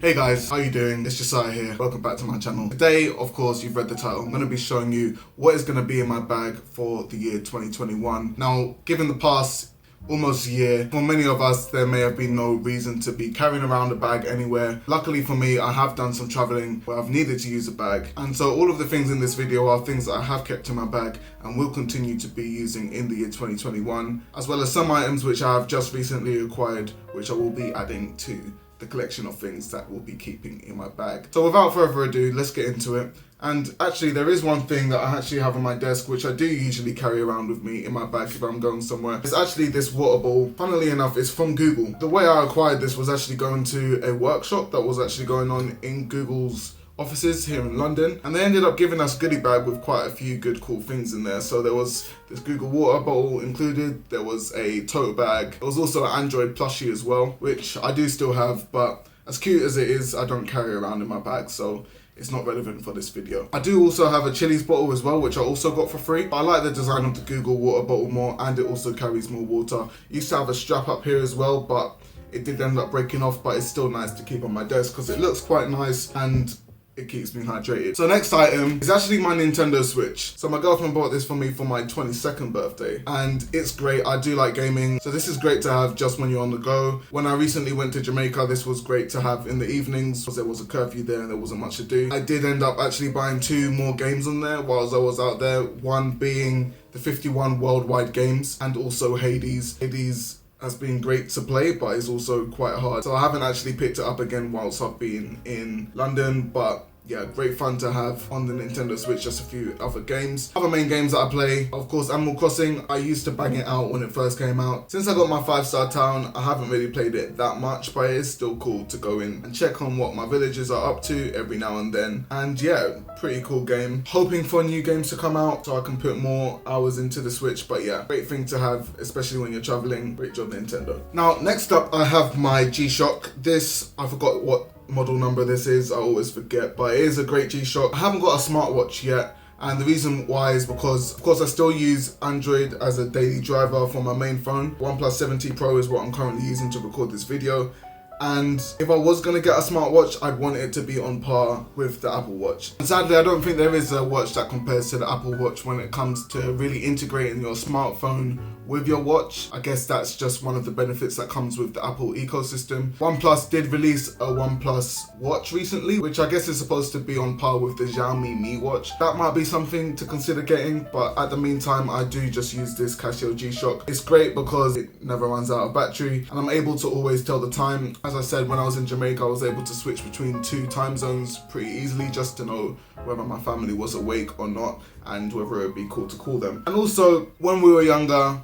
Hey guys, how you doing? It's Josiah here. Welcome back to my channel. Today, of course, you've read the title. I'm going to be showing you what is going to be in my bag for the year 2021. Now, given the past almost a year, for many of us, there may have been no reason to be carrying around a bag anywhere. Luckily for me, I have done some traveling where I've needed to use a bag. And so all of the things in this video are things that I have kept in my bag and will continue to be using in the year 2021, as well as some items which I have just recently acquired, which I will be adding to the collection of things that we'll be keeping in my bag. So without further ado, let's get into it. And actually there is one thing that I actually have on my desk which I do usually carry around with me in my bag if I'm going somewhere. It's actually this water bowl. Funnily enough, it's from Google. The way I acquired this was actually going to a workshop that was actually going on in Google's offices here in London, and they ended up giving us a goodie bag with quite a few good cool things in there. So there was this Google water bottle included, there was a tote bag, there was also an Android plushie as well, which I do still have, but as cute as it is, I don't carry around in my bag, so it's not relevant for this video. I do also have a Chili's bottle as well, which I also got for free. But I like the design of the Google water bottle more, and it also carries more water. Used to have a strap up here as well, but it did end up breaking off, but it's still nice to keep on my desk because it looks quite nice and it keeps me hydrated. So next item is actually my Nintendo Switch. So my girlfriend bought this for me for my 22nd birthday, and it's great. I do like gaming, so this is great to have just when you're on the go. When I recently went to Jamaica, this was great to have in the evenings because there was a curfew there and there wasn't much to do. I did end up actually buying 2 more games on there whilst I was out there, one being the 51 worldwide games and also Hades. Hades has been great to play, but it's also quite hard. So I haven't actually picked it up again whilst I've been in London, but yeah, great fun to have on the Nintendo Switch, just a few other games. Other main games that I play, of course, Animal Crossing. I used to bang it out when it first came out. Since I got my 5-star town, I haven't really played it that much, but it is still cool to go in and check on what my villagers are up to every now and then. And yeah, pretty cool game. Hoping for new games to come out so I can put more hours into the Switch, but yeah, great thing to have, especially when you're traveling. Great job, Nintendo. Now, next up, I have my GShock. This, I forgot what model number this is, I always forget, but it is a great GShock. I haven't got a smartwatch yet, and the reason why is because, of course, I still use Android as a daily driver for my main phone. OnePlus 7T Pro is what I'm currently using to record this video. And if I was going to get a smartwatch, I'd want it to be on par with the Apple Watch. And sadly, I don't think there is a watch that compares to the Apple Watch when it comes to really integrating your smartphone with your watch. I guess that's just one of the benefits that comes with the Apple ecosystem. OnePlus did release a OnePlus watch recently, which I guess is supposed to be on par with the Xiaomi Mi watch. That might be something to consider getting, but at the meantime, I do just use this Casio GShock. It's great because it never runs out of battery, and I'm able to always tell the time. As I said, when I was in Jamaica, I was able to switch between 2 time zones pretty easily just to know whether my family was awake or not and whether it would be cool to call them. And also, when we were younger,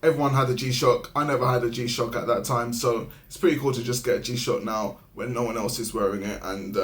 everyone had a GShock. I never had a GShock at that time, so it's pretty cool to just get a GShock now when no one else is wearing it, and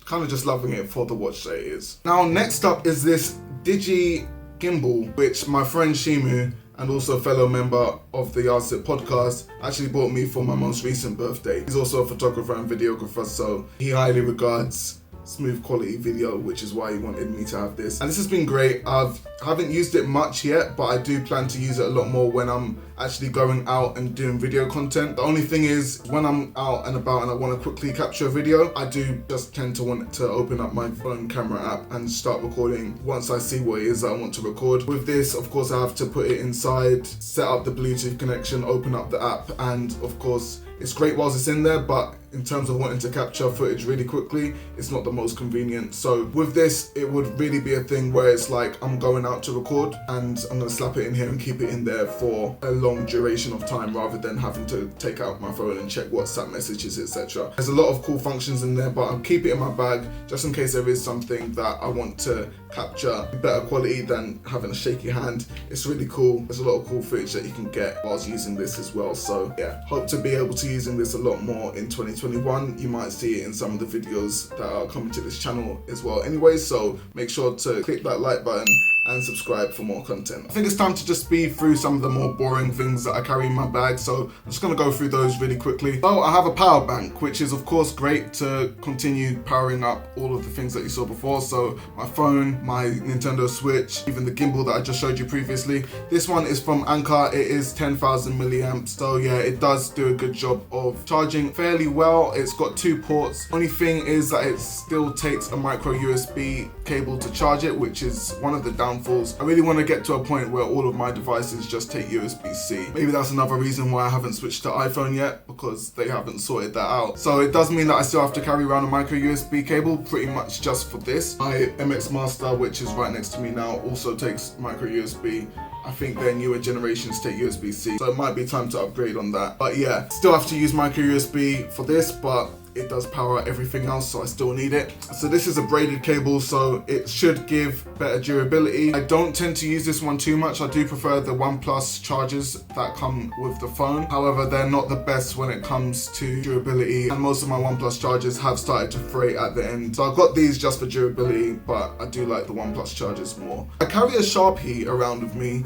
kind of just loving it for the watch that it is. Now, next up is this Digi Gimbal, which my friend Shimu, and also a fellow member of the Yardstick podcast, actually bought me for my most recent birthday. He's also a photographer and videographer, so he highly regards smooth quality video, which is why he wanted me to have this. And this has been great. I haven't used it much yet, but I do plan to use it a lot more when I'm actually going out and doing video content. The only thing is, when I'm out and about and I want to quickly capture a video, I do just tend to want to open up my phone camera app and start recording once I see what it is that I want to record. With this, of course, I have to put it inside, set up the Bluetooth connection, open up the app, and of course, it's great whilst it's in there, but in terms of wanting to capture footage really quickly, it's not the most convenient. So with this, it would really be a thing where it's like I'm going out to record and I'm gonna slap it in here and keep it in there for a long duration of time rather than having to take out my phone and check WhatsApp messages, etc. There's a lot of cool functions in there, but I'll keep it in my bag just in case there is something that I want to capture better quality than having a shaky hand. It's really cool. There's a lot of cool footage that you can get whilst using this as well. So yeah, hope to be able to using this a lot more in 2021. You might see it in some of the videos that are coming to this channel as well anyway, so make sure to click that like button and subscribe for more content. I think it's time to just speed through some of the more boring things that I carry in my bag, so I'm just going to go through those really quickly. So I have a power bank, which is of course great to continue powering up all of the things that you saw before. So my phone, my Nintendo Switch, even the gimbal that I just showed you previously. This one is from Anker. It is 10,000 milliamps. So yeah, it does do a good job of charging fairly well. It's got 2 ports. Only thing is that it still takes a micro USB cable to charge it, which is one of the downfalls. I really want to get to a point where all of my devices just take USB-C. Maybe that's another reason why I haven't switched to iPhone yet, because they haven't sorted that out. So it does mean that I still have to carry around a micro USB cable pretty much just for this. My MX Master, which is right next to me now, also takes micro USB. I think their newer generations take USB-C, so it might be time to upgrade on that. But yeah, still have to use micro USB for this, but it does power everything else, so I still need it. So this is a braided cable, so it should give better durability. I don't tend to use this one too much. I do prefer the OnePlus chargers that come with the phone. However, they're not the best when it comes to durability, and most of my OnePlus chargers have started to fray at the end. So I've got these just for durability, but I do like the OnePlus chargers more. I carry a Sharpie around with me.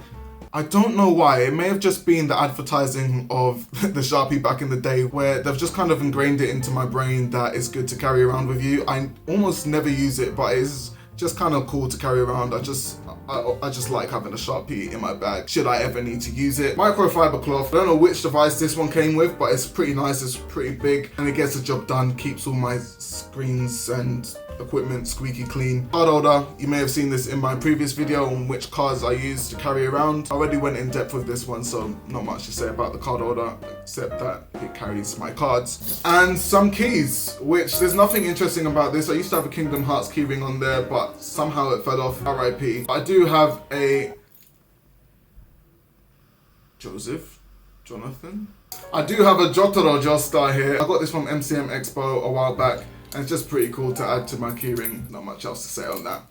I don't know why. It may have just been the advertising of the Sharpie back in the day, where they've just kind of ingrained it into my brain that it's good to carry around with you. I almost never use it, but it's just kind of cool to carry around. I just like having a Sharpie in my bag should I ever need to use it. Microfiber cloth. I don't know which device this one came with, but it's pretty nice. It's pretty big and it gets the job done. Keeps all my screens and equipment squeaky clean. Card holder. You may have seen this in my previous video on which cards I use to carry around. I already went in depth with this one, so not much to say about the card holder except that it carries my cards. And some keys, which there's nothing interesting about this. I used to have a Kingdom Hearts keyring on there, but somehow it fell off. RIP. I do have a Jonathan. I do have a Jotaro Joestar here. I got this from MCM Expo a while back, and it's just pretty cool to add to my keyring. Not much else to say on that.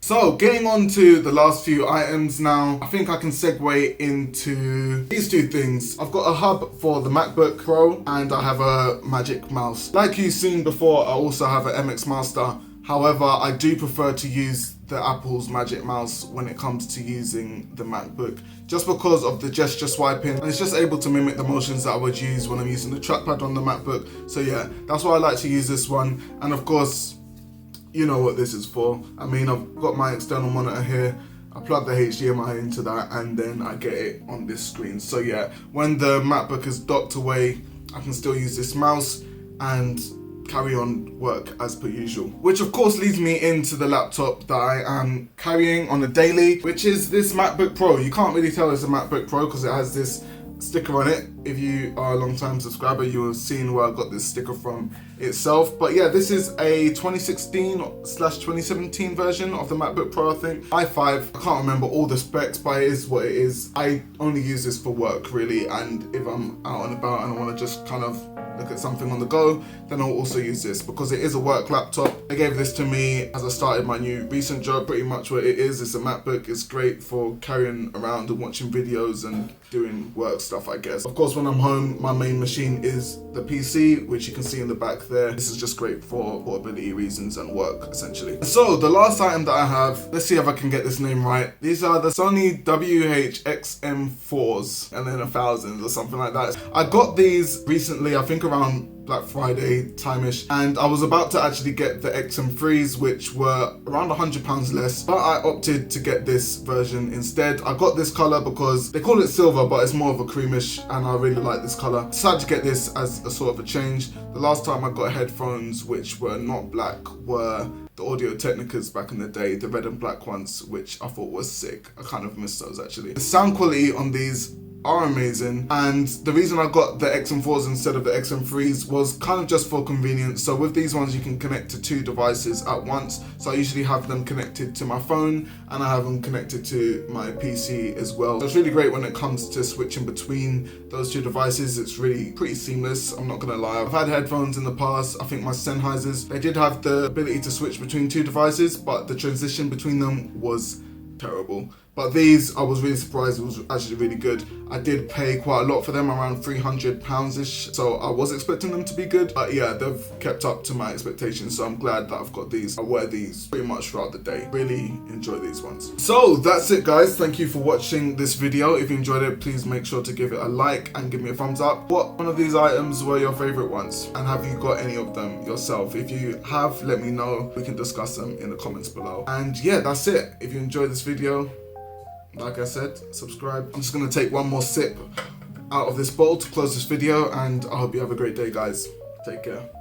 So getting on to the last few items now, I think I can segue into these 2 things. I've got a hub for the MacBook Pro and I have a Magic Mouse. Like you've seen before, I also have an MX Master. However, I do prefer to use the Apple's Magic Mouse when it comes to using the MacBook, just because of the gesture swiping, and it's just able to mimic the motions that I would use when I'm using the trackpad on the MacBook. So yeah, that's why I like to use this one. And of course, you know what this is for. I mean, I've got my external monitor here. I plug the HDMI into that and then I get it on this screen. So yeah, when the MacBook is docked away, I can still use this mouse and carry on work as per usual. Which of course leads me into the laptop that I am carrying on a daily, which is this MacBook Pro. You can't really tell it's a MacBook Pro because it has this sticker on it. If you are a long time subscriber, you will have seen where I got this sticker from itself. But yeah, this is a 2016/2017 version of the MacBook Pro, I think. i5, I can't remember all the specs, but it is what it is. I only use this for work really, and if I'm out and about and I want to just kind of look at something on the go, then I'll also use this because it is a work laptop. They gave this to me as I started my new recent job. Pretty much what it is, it's a MacBook. It's great for carrying around and watching videos and doing work stuff, I guess. Of course, when I'm home, my main machine is the PC, which you can see in the back there. This is just great for portability reasons and work, essentially. So the last item that I have, let's see if I can get this name right. These are the Sony WH-XM4s and then 1000s or something like that. I got these recently, I think around Black Friday time-ish, and I was about to actually get the XM3s, which were around £100 less, but I opted to get this version instead. I got this color because they call it silver, but it's more of a creamish, and I really like this color. Decided to get this as a sort of a change. The last time I got headphones which were not black were the Audio Technicas back in the day, the red and black ones, which I thought was sick. I kind of miss those actually. The sound quality on these are amazing, and the reason I got the XM4s instead of the XM3s was kind of just for convenience. So with these ones you can connect to 2 devices at once, so I usually have them connected to my phone and I have them connected to my PC as well. So it's really great when it comes to switching between those 2 devices. It's really pretty seamless, I'm not gonna lie. I've had headphones in the past, I think my Sennheisers, they did have the ability to switch between 2 devices, but the transition between them was terrible. But these, I was really surprised, it was actually really good. I did pay quite a lot for them, around £300-ish, so I was expecting them to be good. But yeah, they've kept up to my expectations, so I'm glad that I've got these. I wear these pretty much throughout the day. Really enjoy these ones. So that's it, guys. Thank you for watching this video. If you enjoyed it, please make sure to give it a like and give me a thumbs up. What one of these items were your favorite ones? And have you got any of them yourself? If you have, let me know. We can discuss them in the comments below. And yeah, that's it. If you enjoyed this video, like I said, subscribe. I'm just gonna take one more sip out of this bowl to close this video, and I hope you have a great day, guys. Take care.